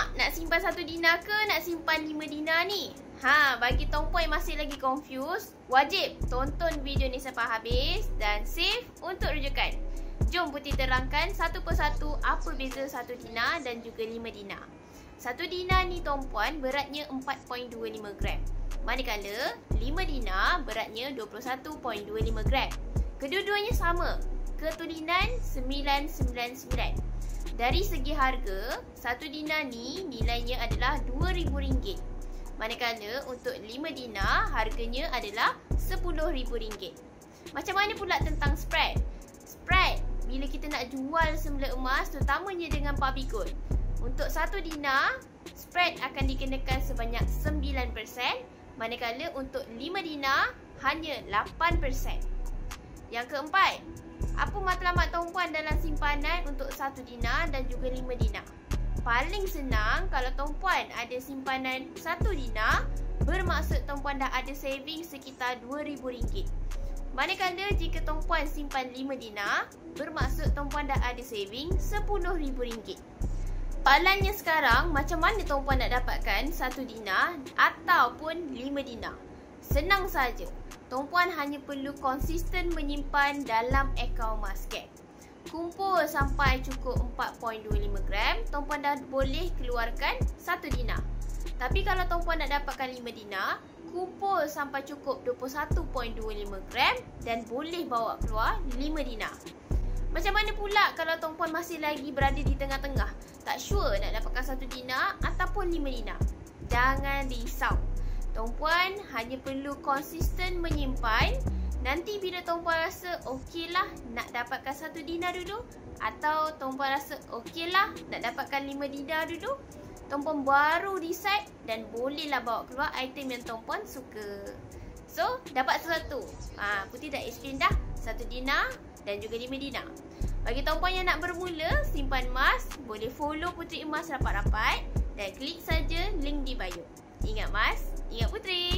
Mak, nak simpan 1 dinar ke nak simpan 5 dinar ni? Bagi Tongpuan yang masih lagi confused, wajib tonton video ni sampai habis dan save untuk rujukan. Jom Putih terangkan satu persatu apa beza 1 dinar dan juga 5 dinar. 1 dinar ni Tongpuan beratnya 4.25 gram. Manakala 5 dinar beratnya 21.25 gram. Kedua-duanya sama, ketulinan 999. Dari segi harga, 1 dinar ni nilainya adalah RM2,000. Manakala untuk 5 dinar harganya adalah RM10,000. Macam mana pula tentang spread? Spread bila kita nak jual semula emas, terutamanya dengan public gold. Untuk 1 dinar, spread akan dikenakan sebanyak 9%, manakala untuk 5 dinar hanya 8%. Yang keempat, apa matlamat Tongpuan dalam simpanan untuk 1 dinar dan juga 5 dinar? Paling senang kalau Tongpuan ada simpanan 1 dinar, bermaksud Tongpuan dah ada saving sekitar RM2,000. Manakala jika Tongpuan simpan 5 dinar, bermaksud Tongpuan dah ada saving RM10,000. Soalannya sekarang, macam mana Tongpuan nak dapatkan 1 dinar ataupun 5 dinar? Senang saja. Tongpuan hanya perlu konsisten menyimpan dalam akaun Muscat. Kumpul sampai cukup 4.25 gram, Tongpuan dah boleh keluarkan 1 dinar. Tapi kalau Tongpuan nak dapatkan 5 dinar, kumpul sampai cukup 21.25 gram dan boleh bawa keluar 5 dinar. Macam mana pula kalau Tongpuan masih lagi berada di tengah-tengah, tak sure nak dapatkan 1 dinar ataupun 5 dinar? Jangan risau. Tongpuan hanya perlu konsisten menyimpan. Nanti bila Tongpuan rasa okey lah nak dapatkan 1 dinar dulu, atau Tongpuan rasa okey lah nak dapatkan 5 dinar dulu, Tongpuan baru decide dan bolehlah bawa keluar item yang Tongpuan suka. So, dapat sesuatu. Putih dah explain dah 1 dinar dan juga 5 dinar. Bagi Tongpuan yang nak bermula simpan emas, boleh follow Putri Emas rapat-rapat dan klik saja link di bio. Ingat Mas, ingat Putri.